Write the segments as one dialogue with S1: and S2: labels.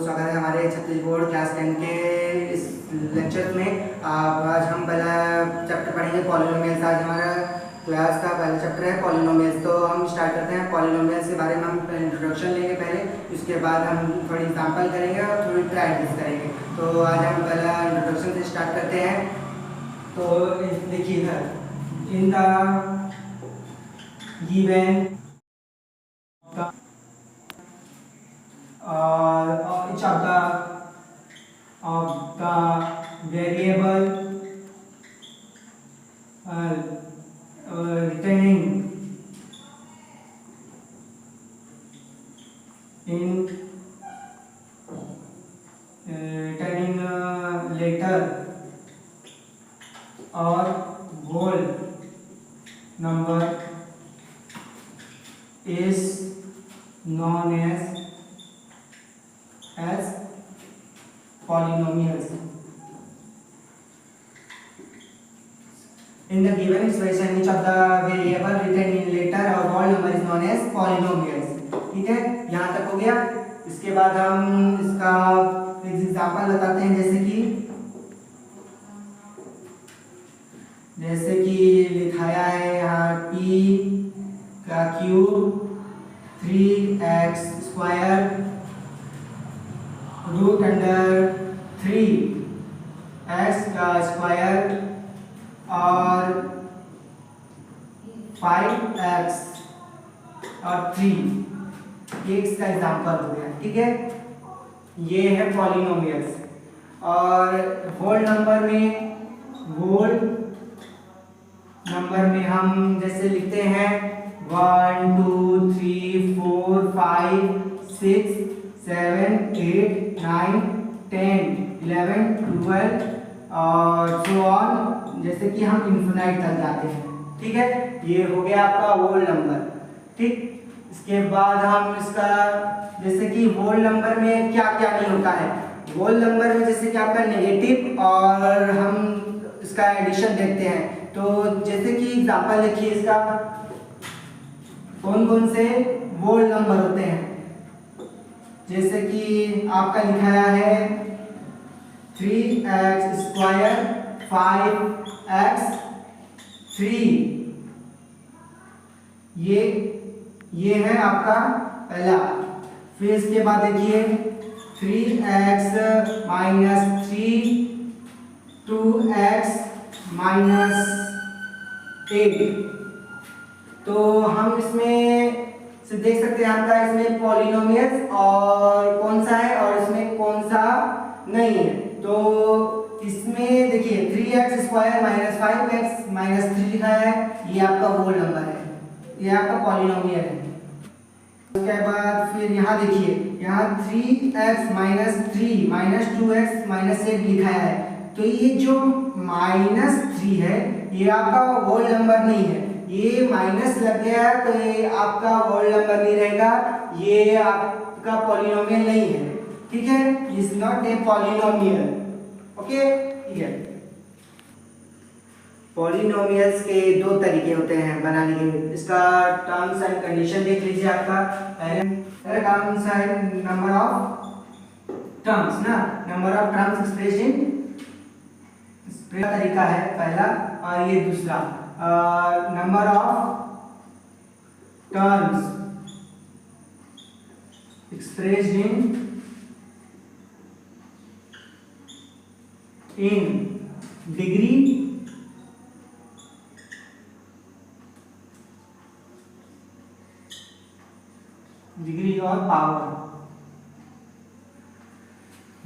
S1: स्वागत है हमारे छत्तीस बोर्ड क्लास 10 के इस लेक्चर में। आज हम पहला चैप्टर पढ़ेंगे पॉलिनोमियल्स। आज हमारा क्लास का पहला चैप्टर है पॉलिनोमियल्स। तो हम स्टार्ट करते हैं। पॉलिनोमियल्स के बारे में हम इंट्रोडक्शन लेंगे पहले, उसके बाद हम थोड़ी एग्जाम्पल करेंगे और थोड़ी प्रैक्टिस करेंगे। तो आज हम पहला इंट्रोडक्शन से स्टार्ट करते हैं। तो देखिए sir, in the given each of the variable returning letter or whole number is known as polynomials. In the given expression, each of the variable written in letter or whole number is known as polynomials. ठीक है, यहाँ तक हो गया। इसके बाद हम इसका एग्जाम्पल बताते हैं, जैसे कि लिखाया है यहाँ p का cube 3x square root under 3x का स्क्वायर और 5x और 3 इसका एग्जाम्पल हो गया। ठीक है, ये है पॉलिनोमियल्स। और होल नंबर में हम जैसे लिखते हैं 1 2 3 4 5 6 7 8 9 10 11 12 और सो ऑन, जैसे कि हम इन्फिनाइट तक जाते हैं। ठीक है, ये हो गया आपका होल नंबर। ठीक, इसके बाद हम इसका जैसे कि होल नंबर में क्या क्या नहीं होता है। होल नंबर में जैसे कि आपका नेगेटिव और हम इसका एडिशन देखते हैं। तो जैसे कि एग्जांपल देखिए, इसका कौन कौन से होल नंबर होते हैं। जैसे कि आपका लिखाया है 3x स्क्वायर 5x 3, ये है आपका पहला। फिर इसके बाद देखिए 3x माइनस 3 2x माइनस 8। तो हम इसमें से देख सकते हैं आपका इसमें पॉलिनोमियल्स और कौन सा है और इसमें कौन सा नहीं है। तो इसमें देखिए 3x square minus 5x minus 3 लिखा है, ये आपका होल नंबर है, ये आपका पॉलिनोमियल है। उसके बाद फिर यहाँ देखिए, यहाँ 3x minus 3 minus 2x minus 8 लिखा है। तो ये जो माइनस 3 है ये आपका होल नंबर नहीं है, ये माइनस लग गया है तो ये आपका होल नंबर नहीं रहेगा, ये आपका पॉलिनोमियल नहीं है। ठीक है, is not a polynomial. Okay, ठीक है। पॉलिनोमियल्स के दो तरीके होते हैं बनाने के। इसका टर्म्स एंड कंडीशन देख लीजिए। आपका पहले टर्म्स है नंबर ऑफ टर्म्स ना, number of terms express in तरीका है पहला, और ये दूसरा number of terms expressed in degree और पावर।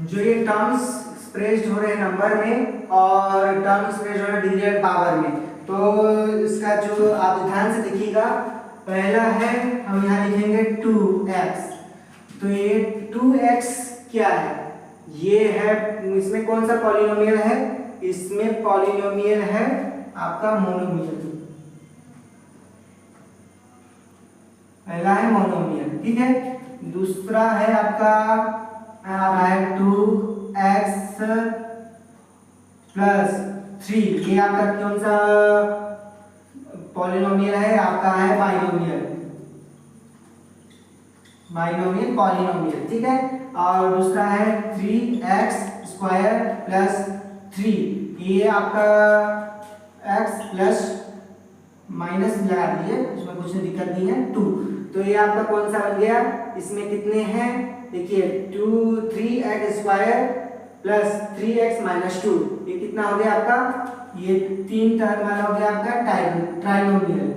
S1: जो ये टर्म्स एक्सप्रेस्ड हो रहे हैं नंबर में और टर्म एक्सप्रेस्ड हो रहे हैं डिग्री और पावर में। तो इसका जो आप ध्यान से देखिएगा, पहला है हम यहाँ लिखेंगे 2x। तो ये 2x क्या है, ये है, इसमें कौन सा पॉलिनोमियल है, इसमें पॉलिनोमियल है आपका मोनोमियल। पहला है मोनोमियल। ठीक है, दूसरा है आपका 2x प्लस 3, ये आपका कौन सा पॉलिनोमियल है, आपका है बाइनोमियल। बाइनोमियल पॉलिनोमियल, ठीक है। और दूसरा है 3x² प्लस 3, ये आपका x प्लस माइनस लगा दीजिए, इसमें कुछ दिक्कत नहीं है, 2। तो ये आपका कौन सा बन गया, इसमें कितने हैं देखिए 3x² प्लस 3x माइनस 2, ये कितना हो गया आपका, ये 3 टर्म वाला हो गया आपका ट्राइनोमियल,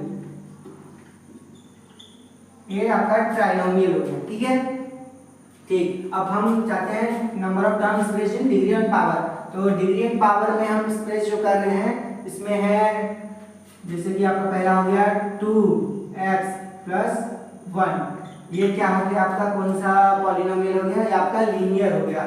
S1: ये आपका ट्राइनोमियल हो गया, ठीक है। ठीक, अब हम चाहते हैं number of term express in degree and power. तो डिग्री एंड पावर में हम एक्सप्रेस जो कर रहे हैं, इसमें है जैसे कि आपका पहला हो गया 2x प्लस 1, ये क्या हो गया आपका, कौन सा पॉलिनोमियल हो गया, ये आपका लीनियर हो गया,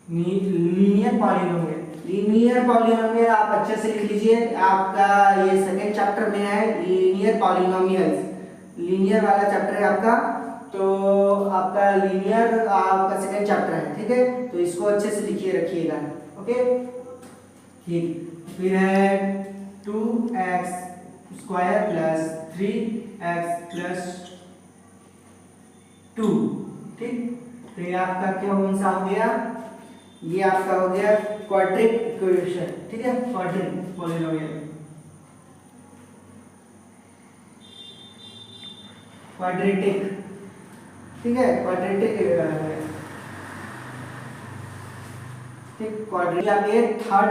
S1: लीनियर पॉलिनोमियल। लीनियर पॉलिनोमियल आप अच्छे से लिख लीजिए, आपका ये सेकंड चैप्टर में है लीनियर पॉलिनोमियल्स, लीनियर वाला चैप्टर है आपका, तो आपका लीनियर आपका सेकंड चैप्टर है, ठीक है। तो इसको अच्छे से लिखिए रखिएगा, ओके। ठीक, फिर है 2x² प्लस 3x प्लस 2, ठीक। तो ये आपका क्या कौन सा हो गया, ये आपका हो गया क्वाड्रिक इक्वेशन, ठीक है, क्वाड्रिक पॉलिनोमियल, क्वाड्रेटिक, ठीक है, क्वाड्रेटिक, ठीक, क्वाड्रेटिक आपके थर्ड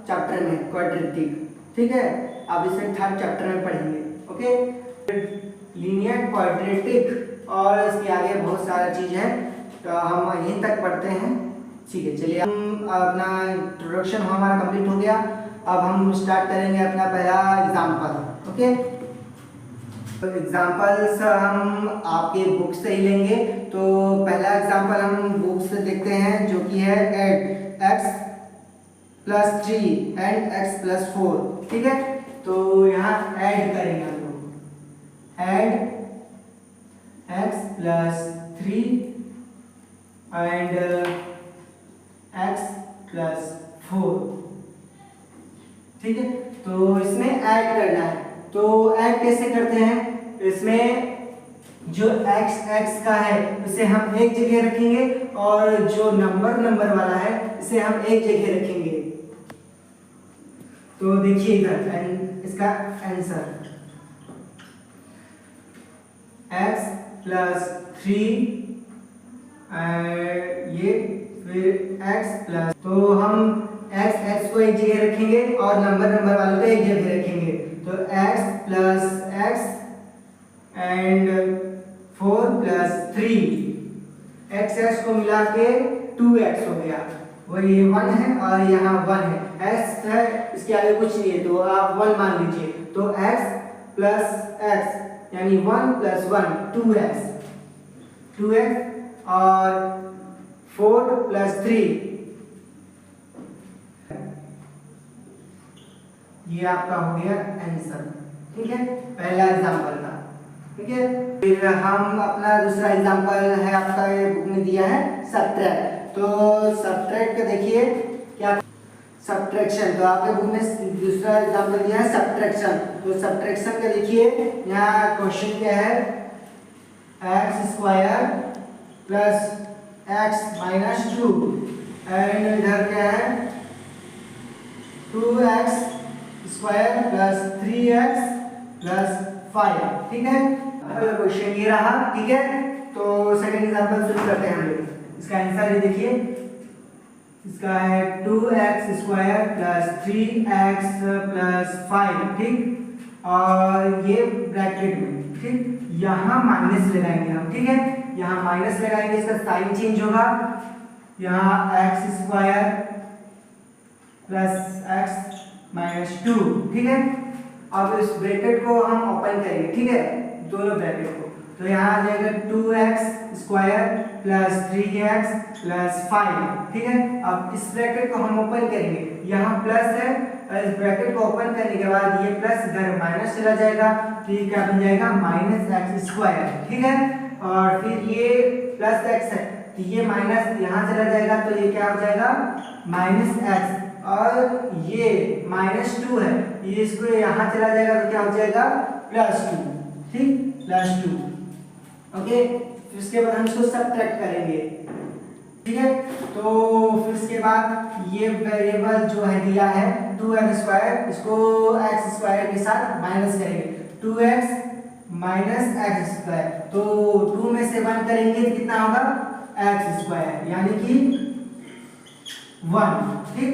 S1: चैप्टर में क्वाड्रेटिक, ठीक है, अब इसे थर्ड चैप्टर में पढ़ेंगे, ओके। लीनियर क्वाड्रेटिक और इसके आगे बहुत सारा चीज है, तो हम यहीं तक पढ़ते हैं, ठीक है। चलिए हम अपना इंट्रोडक्शन हमारा कंप्लीट हो गया, अब हम स्टार्ट करेंगे अपना पहला एग्जाम्पल, ओके। तो एग्जाम्पल्स हम आपके बुक से ही लेंगे, तो पहला एग्जाम्पल हम बुक से देखते हैं जो कि है add x plus 3 and x plus 4, ठीक है। तो यहाँ ऐड करेंगे हम लोग, add x plus 3 and x plus 4, ठीक है। तो इसमें ऐड करना है, तो ऐड कैसे करते हैं, इसमें जो x का है उसे हम एक जगह रखेंगे और जो नंबर वाला है इसे हम एक जगह रखेंगे। तो देखिए इधर इसका आंसर x प्लस 3 ये फिर x प्लस, तो हम x को एक जगह रखेंगे और नंबर वालों को एक जगह रखेंगे, तो x plus x and 4 plus 3, x को मिला के 2x हो गया, वही 1 है और यहाँ 1 है, s है इसके आगे कुछ नहीं है तो आप 1 मान लीजिए, तो x प्लस x यानी 1 प्लस 1 2x और 4 प्लस 3, ये आपका हो गया आंसर, ठीक है, पहला एग्जांपल का, ठीक है। फिर हम अपना दूसरा एग्जांपल है आपका, ये बुक में दिया है सब्ट्रैक्ट, तो सब्ट्रैक्ट का देखिए क्या, सब्ट्रैक्शन, तो आपके बुक में दूसरा एग्जांपल दिया है सब्ट्रैक्शन, तो सब्ट्रैक्शन का देखिए यहाँ क्वेश्चन क्या है, x² plus x minus 2 and इधर क्या है 2x² प्लस 3x प्लस 5, ठीक है। क्वेश्चन ये रहा, ठीक है। तो सेकंड एग्जांपल शुरू करते हैं हम लोग, इसका आंसर ये देखिए, इसका है 2x² प्लस 3x प्लस 5, ठीक, और ये ब्रैकेट में, ठीक, यहाँ माइनस लगाएंगे हम, ठीक है, यहाँ माइनस लगाएंगे, इसका साइन चेंज होगा, यहाँ x² प्लस x माइनस 2, ठीक है। अब इस ब्रैकेट को हम ओपन करेंगे, ठीक है, दोनों ब्रैकेट को, तो यहाँ आ जाएगा 2x² प्लस 3x प्लस 5, ठीक है। अब इस ब्रैकेट को हम ओपन करेंगे, यहाँ प्लस है और इस ब्रैकेट को ओपन करने के बाद ये प्लस इधर माइनस चला जाएगा, तो ये क्या बन जाएगा -x², ठीक है। और फिर ये प्लस x है तो ये माइनस यहाँ चला जाएगा, तो ये क्या हो जाएगा -x, और ये -2 है, ये इसको यहाँ चला जाएगा तो क्या हो जाएगा +2, ठीक। प्लस 2। ओके, फिर इसके बाद हम इसको सब्ट्रैक्ट करेंगे, ठीक है। तो फिर इसके बाद ये वेरिएबल जो है दिया है 2x², इसको x² के साथ माइनस करेंगे, 2x माइनस x²। तो 2 में से 1 करेंगे तो कितना होगा x², यानी कि 1, ठीक।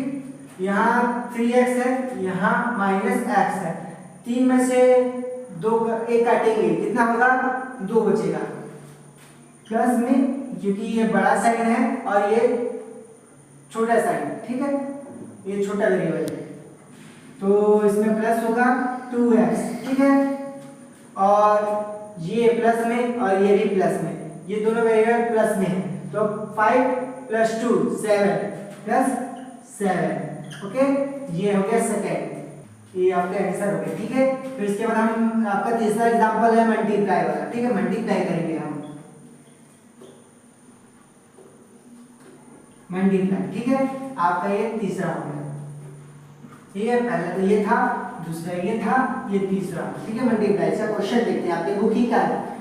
S1: यहाँ 3x है, यहाँ माइनस x है, 3 में से 2 एक काटेंगे, कितना होगा 2 बचेगा, प्लस में, क्योंकि ये बड़ा साइन है और ये छोटा साइन, ठीक है, ये छोटा वेरिएबल है, तो इसमें प्लस होगा 2x, ठीक है। और ये प्लस में और ये भी प्लस में, ये दोनों वेरिएबल प्लस में है, तो 5 + 2 7 + 7। ओके, ये हो गया सेकेंड, ये आपका आंसर हो गया, ठीक है। फिर इसके बाद हम आपका तीसरा एग्जांपल है मल्टीप्लाई वाला, ठीक है, मल्टीप्लाई करेंगे हम, मल्टीप्लाई, ठीक है। आपका ये तीसरा हो गया, ठीक है, पहला तो ये था, दूसरा ये था, ये तीसरा, ठीक है, मल्टीप्लाई। इसका क्वेश्चन देखते हैं, आपके बुक ही का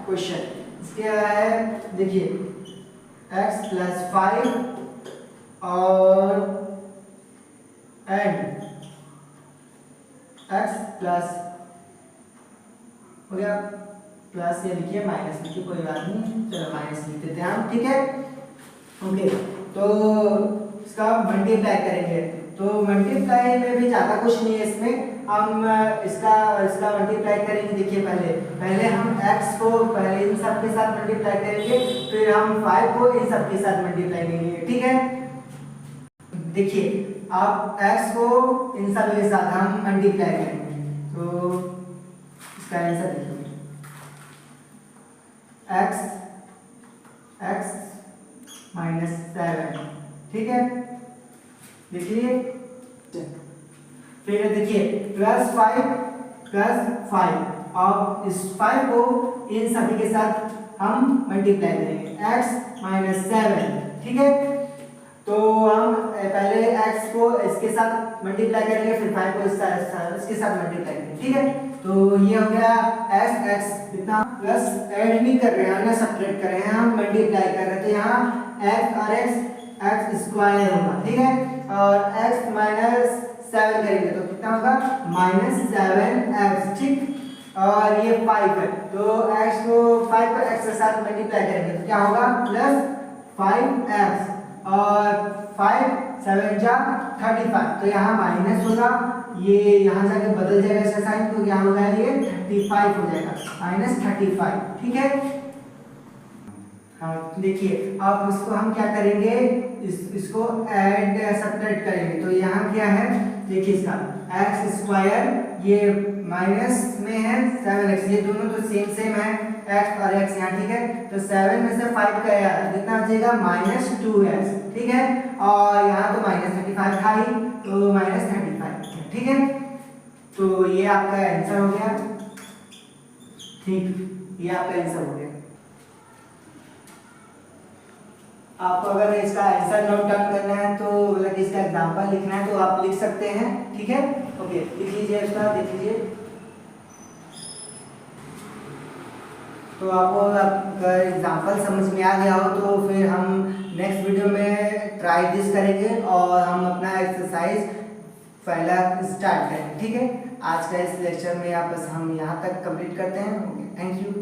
S1: क्वेश्चन, इसके है, देखिए x + 5 और एंड x प्लस हो गया, प्लस ये लिखिए, माइनस लिखिए, कोई बात नहीं, चलो माइनस लिख देते हैं हम, ठीक है। ओके, तो इसका मल्टीप्लाई करेंगे, तो मल्टीप्लाई में भी ज़्यादा कुछ नहीं है, इसमें हम इसका मल्टीप्लाई करेंगे। देखिए पहले हम x को पहले इन सब के साथ मल्टीप्लाई करेंगे, फिर हम 5 को इन सब के साथ मल्टीप्लाई करेंगे, ठीक है। देखिए अब x को इन सब के साथ हम मल्टीप्लाई करेंगे, तो इसका आंसर देखिए, x माइनस 7, ठीक है, देखिए। फिर देखिए +5 और इस 5 को इन सभी के साथ हम मल्टीप्लाई करेंगे, x - 7, ठीक है। तो हम पहले x को इसके साथ मल्टीप्लाई करेंगे, फिर 5 को इसके साथ मल्टीप्लाई करेंगे, ठीक है। तो ये हो गया x इतना, प्लस ऐड नहीं कर रहे हैं ना, सब्ट्रैक्ट कर रहे हैं, हम मल्टीप्लाई कर रहे हैं, तो यहाँ x और x² होगा, ठीक है। और x - 7 करेंगे तो कितना होगा -7x, ठीक। और ये 5 है, तो x को 5 को x के साथ मल्टीप्लाई करेंगे तो क्या होगा +5x, और 5 7 जा 35, तो यहाँ माइनस होगा, ये यहाँ जाके बदल जाएगा इसका साइन, तो क्या होगा ये 35 हो जाएगा, -35, ठीक है। हाँ देखिए, अब इसको हम क्या करेंगे, इसको ऐड सब्ट्रैक्ट करेंगे, तो यहाँ क्या है, देखिए इसका x², ये माइनस में है 7x, ये दोनों तो सेम है, x और x यहाँ, ठीक है। तो 7 में से 5 गया, कितना बचेगा -2x, ठीक है। और यहाँ तो -35 था ही, तो -35, ठीक है। तो ये आपका आंसर हो गया, ठीक, ये आपका आंसर हो गया। आपको अगर इसका आंसर नोट डाउन करना है, तो मतलब इसका एग्जांपल लिखना है, तो आप लिख सकते हैं, ठीक है। ओके, लिख लीजिए इसका, देख लीजिए। तो आपको अगर एग्जांपल समझ में आ गया हो, तो फिर हम नेक्स्ट वीडियो में ट्राई दिस करेंगे और हम अपना एक्सरसाइज पहला स्टार्ट करेंगे, ठीक है। आज का इस लेक्चर में आप बस हम यहाँ तक कंप्लीट करते हैं। Okay, thank you.